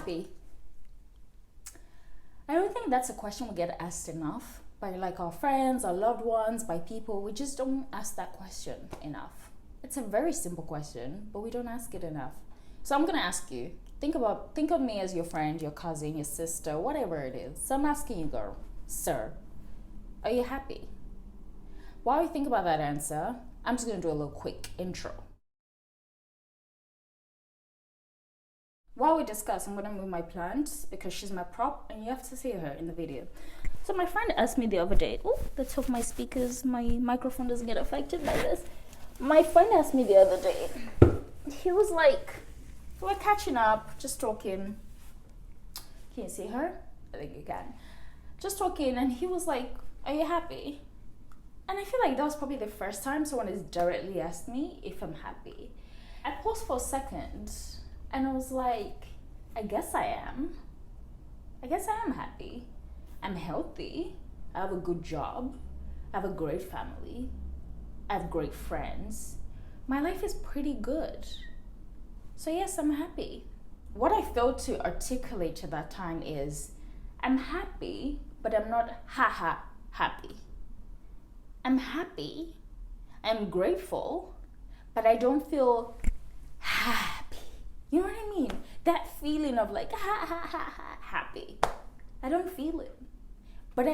happy? I don't think that's a question we get asked enough by like our friends, our loved ones, by people. We just don't ask that question enough. It's a very simple question, but we don't ask it enough. So I'm gonna ask you, think of me as your friend, your cousin, your sister, whatever it is. So I'm asking you, girl, sir, are you happy? While you think about that answer, I'm just gonna do a little quick intro. While we discuss, I'm gonna move my plant because she's my prop and you have to see her in the video. So my friend asked me the other day, oh, let's hope my microphone doesn't get affected by this. My friend asked me the other day, he was like, we're catching up, just talking. Can you see her? I think you can. Just talking, and he was like, are you happy? And I feel like that was probably the first time someone has directly asked me if I'm happy. I paused for a second, and I was like, I guess I am. I guess I am happy. I'm healthy. I have a good job. I have a great family. I have great friends. My life is pretty good. So yes, I'm happy. What I failed to articulate at that time is, I'm happy, but I'm not happy. I'm happy, I'm grateful, but I don't feel happy. You know what I mean? That feeling of like happy. I don't feel it. But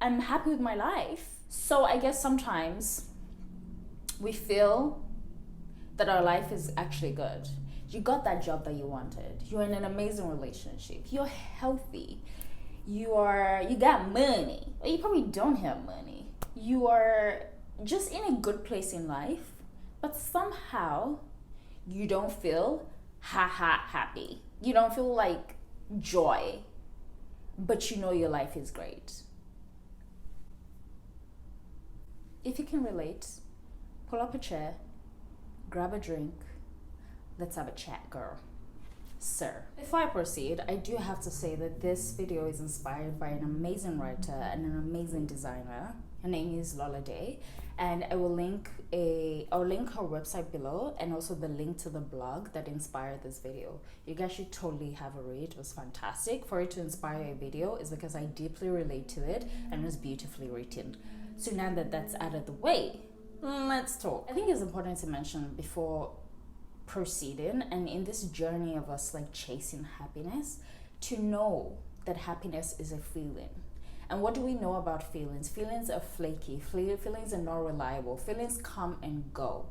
I'm happy with my life. So I guess sometimes we feel that our life is actually good. You got that job that you wanted. You're in an amazing relationship. You're healthy. You got money. Or you probably don't have money. You are just in a good place in life, but somehow you don't feel happy. You don't feel like joy, but you know your life is great. If you can relate, pull up a chair, grab a drink. Let's have a chat, girl. Sir. Before I proceed, I do have to say that this video is inspired by an amazing writer and an amazing designer. Her name is Lolade, and I'll link her website below and also the link to the blog that inspired this video. You guys should totally have a read. It was fantastic. For it to inspire a video is because I deeply relate to it and it was beautifully written. So now that that's out of the way, let's talk. I think it's important to mention before proceeding, and in this journey of us like chasing happiness, to know that happiness is a feeling. And what do we know about feelings? Feelings are flaky. Feelings are not reliable. Feelings come and go.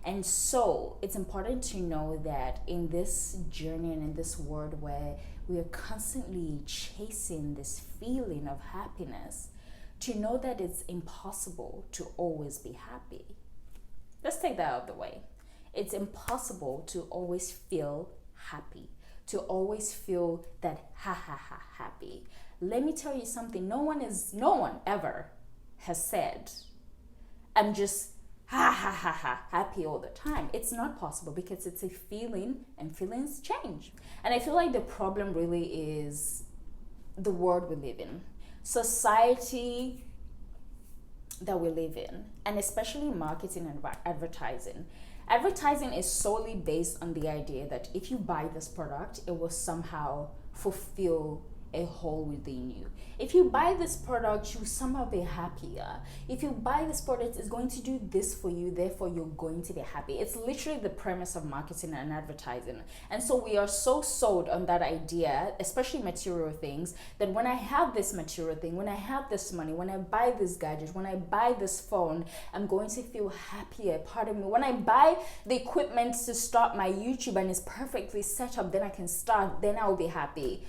And so it's important to know that in this journey and in this world where we are constantly chasing this feeling of happiness, to know that it's impossible to always be happy. Let's take that out of the way. It's impossible to always feel happy, to always feel that happy. Let me tell you something. No one ever has said, I'm just happy all the time. It's not possible because it's a feeling and feelings change. And I feel like the problem really is the world we live in, society that we live in, and especially marketing and advertising. Advertising is solely based on the idea that if you buy this product, it will somehow fulfill a hole within you. If you buy this product, you somehow be happier. If you buy this product, it's going to do this for you, therefore you're going to be happy. It's literally the premise of marketing and advertising. And so we are so sold on that idea, especially material things, that when I have this material thing, when I have this money, when I buy this gadget, when I buy this phone, I'm going to feel happier. Pardon me. When I buy the equipment to start my YouTube and it's perfectly set up, then I can start, then I'll be happy.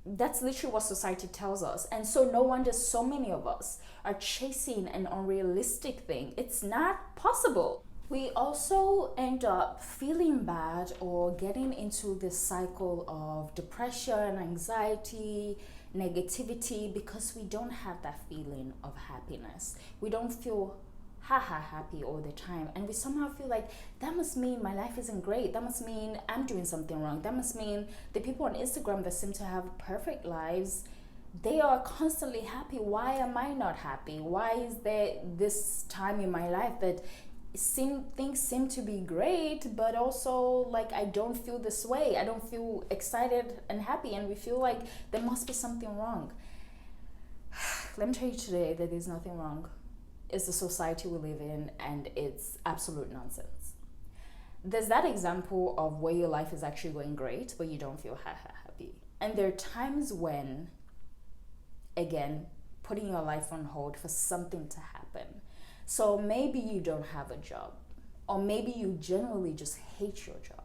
That's literally what society tells us. And so no wonder so many of us are chasing an unrealistic thing. It's not possible. We also end up feeling bad or getting into this cycle of depression, anxiety, negativity, because we don't have that feeling of happiness. We don't feel happy all the time, and we somehow feel like that must mean my life isn't great, that must mean I'm doing something wrong, that must mean the people on Instagram that seem to have perfect lives, they are constantly happy. Why am I not happy? Why is there this time in my life that things seem to be great, but also like I don't feel this way. I don't feel excited and happy, and we feel like there must be something wrong. Let me tell you today that there's nothing wrong. It's the society we live in, and it's absolute nonsense. There's that example of where your life is actually going great, but you don't feel happy. And there are times when, again, putting your life on hold for something to happen. So maybe you don't have a job, or maybe you generally just hate your job.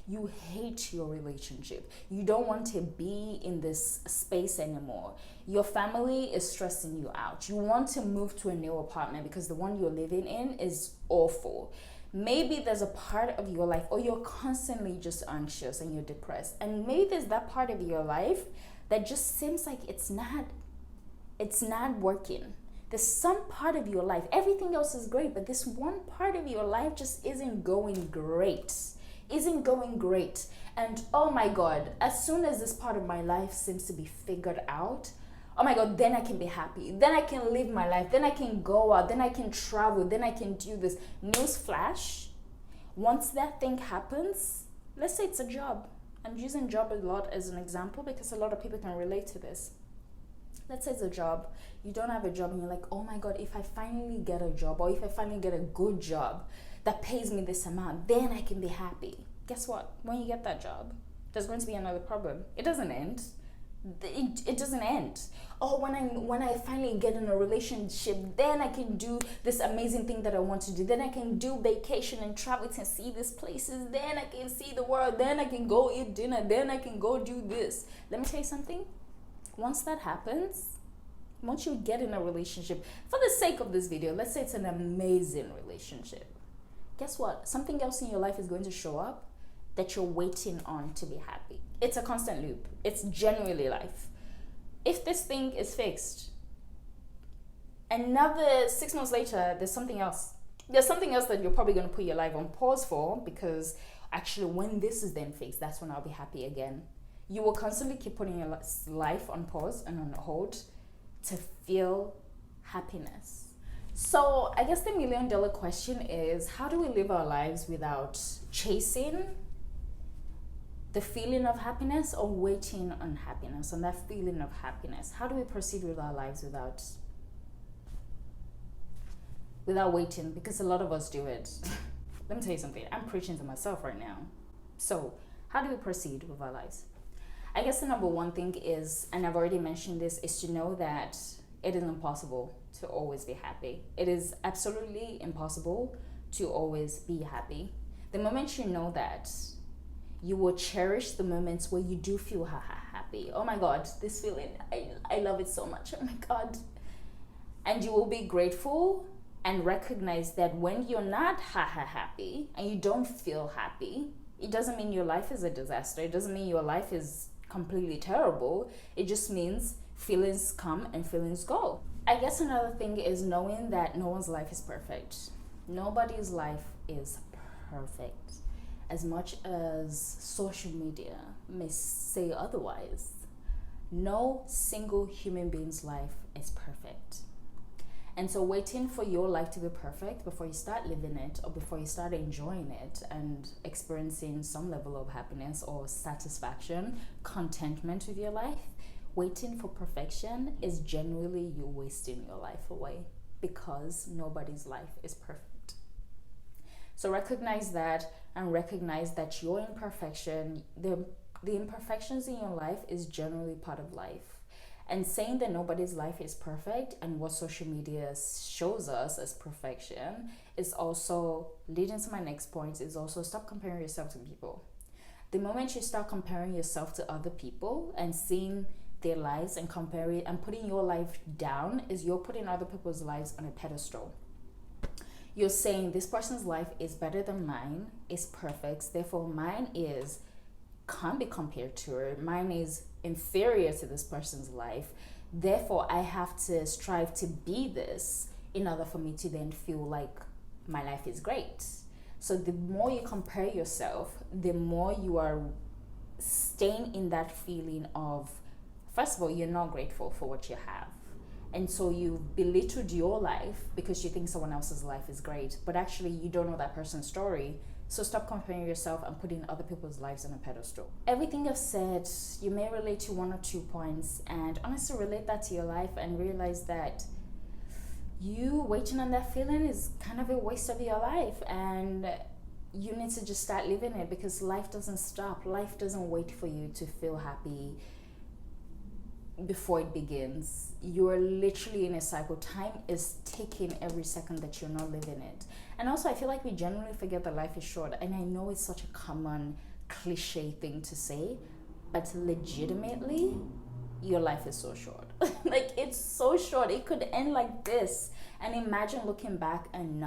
You hate your relationship. You don't want to be in this space anymore. Your family is stressing you out. You want to move to a new apartment because the one you're living in is awful. Maybe there's a part of your life, or you're constantly just anxious and you're depressed. And maybe there's that part of your life that just seems like it's not working. There's some part of your life, everything else is great, but this one part of your life just isn't going great. And oh my God, as soon as this part of my life seems to be figured out, oh my God, then I can be happy. Then I can live my life. Then I can go out. Then I can travel. Then I can do this. Newsflash, once that thing happens, let's say it's a job. I'm using job a lot as an example because a lot of people can relate to this. Let's say it's a job. You don't have a job and you're like, oh my God, if I finally get a job, or if I finally get a good job that pays me this amount, then I can be happy. Guess what? When you get that job, there's going to be another problem. It doesn't end. It doesn't end. Oh, when I finally get in a relationship, then I can do this amazing thing that I want to do. Then I can do vacation and travel to see these places. Then I can see the world. Then I can go eat dinner. Then I can go do this. Let me tell you something. Once that happens, once you get in a relationship, for the sake of this video, let's say it's an amazing relationship. Guess what? Something else in your life is going to show up that you're waiting on to be happy. It's a constant loop. It's genuinely life. If this thing is fixed, another 6 months later, there's something else. There's something else that you're probably going to put your life on pause for, because actually when this is then fixed, that's when I'll be happy again. You will constantly keep putting your life on pause and on hold to feel happiness. So I guess the $1 million question is, how do we live our lives without chasing the feeling of happiness, or waiting on happiness, on that feeling of happiness? How do we proceed with our lives without waiting? Because a lot of us do it. Let me tell you something. I'm preaching to myself right now. So how do we proceed with our lives? I guess the number one thing is, and I've already mentioned this, is to know that it is impossible to always be happy. It is absolutely impossible to always be happy. The moment you know that, you will cherish the moments where you do feel happy. Oh my God, this feeling, I love it so much. Oh my God. And you will be grateful and recognize that when you're not happy and you don't feel happy, it doesn't mean your life is a disaster. It doesn't mean your life is completely terrible. It just means feelings come and feelings go. I guess another thing is knowing that no one's life is perfect. Nobody's life is perfect. As much as social media may say otherwise, no single human being's life is perfect. And so waiting for your life to be perfect before you start living it, or before you start enjoying it and experiencing some level of happiness or satisfaction, contentment with your life, waiting for perfection is genuinely you wasting your life away, because nobody's life is perfect. So recognize that, and recognize that your imperfection, the imperfections in your life is generally part of life. And saying that nobody's life is perfect and what social media shows us as perfection is also leading to my next point, is also stop comparing yourself to people. The moment you start comparing yourself to other people and seeing their lives and comparing and putting your life down, is you're putting other people's lives on a pedestal. You're saying this person's life is better than mine, is perfect, therefore mine can't be compared to her. Mine is inferior to this person's life. Therefore, I have to strive to be this in order for me to then feel like my life is great. So the more you compare yourself, the more you are staying in that feeling of, first of all, you're not grateful for what you have. And so you've belittled your life because you think someone else's life is great, but actually you don't know that person's story. So stop comparing yourself and putting other people's lives on a pedestal. Everything I've said, you may relate to 1 or 2 points, and honestly relate that to your life and realize that you waiting on that feeling is kind of a waste of your life, and you need to just start living it, because life doesn't stop. Life doesn't wait for you to feel happy before it begins. You are literally in a cycle. Time is ticking every second that you're not living it. And also, I feel like we generally forget that life is short. And I know it's such a common cliche thing to say, but legitimately, your life is so short. Like, it's so short. It could end like this. And imagine looking back and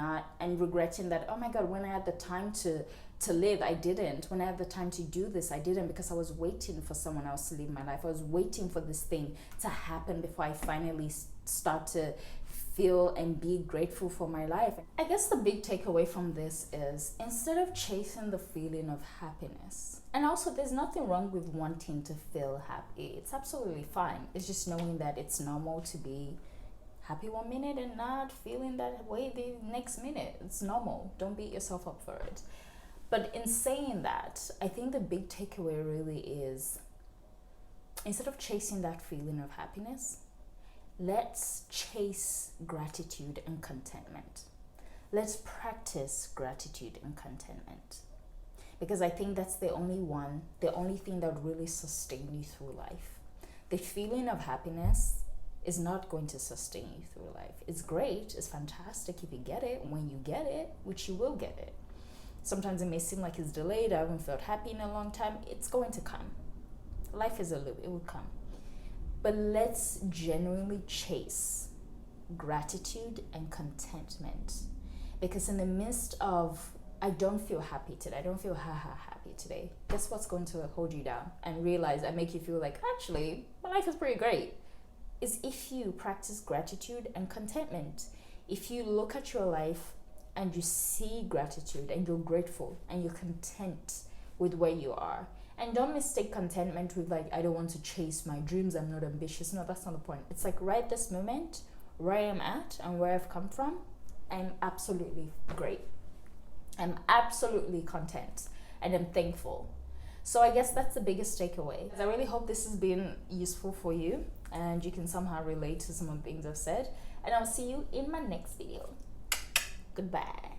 regretting that, oh my God, when I had the time to live, I didn't. When I had the time to do this, I didn't, because I was waiting for someone else to live my life. I was waiting for this thing to happen before I finally start to feel and be grateful for my life. I guess the big takeaway from this is, instead of chasing the feeling of happiness, and also there's nothing wrong with wanting to feel happy. It's absolutely fine. It's just knowing that it's normal to be happy 1 minute and not feeling that way the next minute. It's normal. Don't beat yourself up for it. But in saying that, I think the big takeaway really is, instead of chasing that feeling of happiness, let's chase gratitude and contentment. Let's practice gratitude and contentment. Because I think that's the only thing that would really sustain you through life. The feeling of happiness is not going to sustain you through life. It's great, it's fantastic if you get it, when you get it, which you will get it. Sometimes it may seem like it's delayed. I haven't felt happy in a long time. It's going to come. Life is a loop. It will come. But let's genuinely chase gratitude and contentment. Because in the midst of, I don't feel happy today, I don't feel happy today, guess what's going to hold you down and realize and make you feel like, actually, my life is pretty great, is if you practice gratitude and contentment. If you look at your life and you see gratitude and you're grateful and you're content with where you are. And don't mistake contentment with like, I don't want to chase my dreams, I'm not ambitious. No, that's not the point. It's like, right this moment, where I am at and where I've come from, I'm absolutely great. I'm absolutely content and I'm thankful. So I guess that's the biggest takeaway. I really hope this has been useful for you and you can somehow relate to some of the things I've said. And I'll see you in my next video. Goodbye.